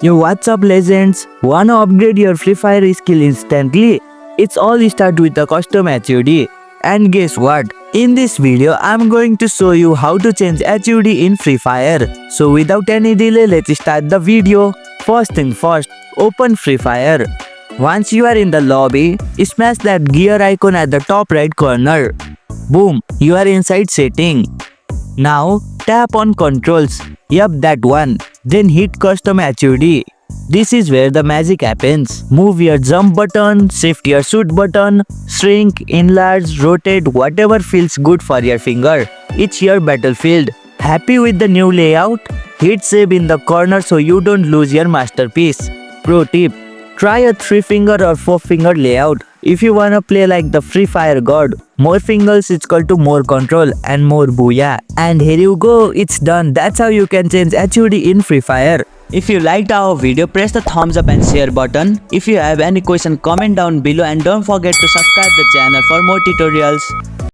Yo, what's up legends? Wanna upgrade your Free Fire skill instantly? It's all start with the custom HUD. And guess what? In this video, I'm going to show you how to change HUD in Free Fire. So without any delay, let's start the video. First thing first, open Free Fire. Once you are in the lobby, smash that gear icon at the top right corner. Boom, you are inside setting. Now, tap on controls. Yup, that one. Then hit custom HUD. This is where the magic happens. Move your jump button, shift your shoot button, shrink, enlarge, rotate, whatever feels good for your finger. It's your battlefield. Happy with the new layout? Hit save in the corner so you don't lose your masterpiece. Pro tip: try a 3-finger or 4-finger layout. If you wanna play like the Free Fire god, more fingers is equal to more control and more booyah. And here you go, it's done. That's how you can change HUD in Free Fire. If you liked our video, press the thumbs up and share button. If you have any question, comment down below and don't forget to subscribe the channel for more tutorials.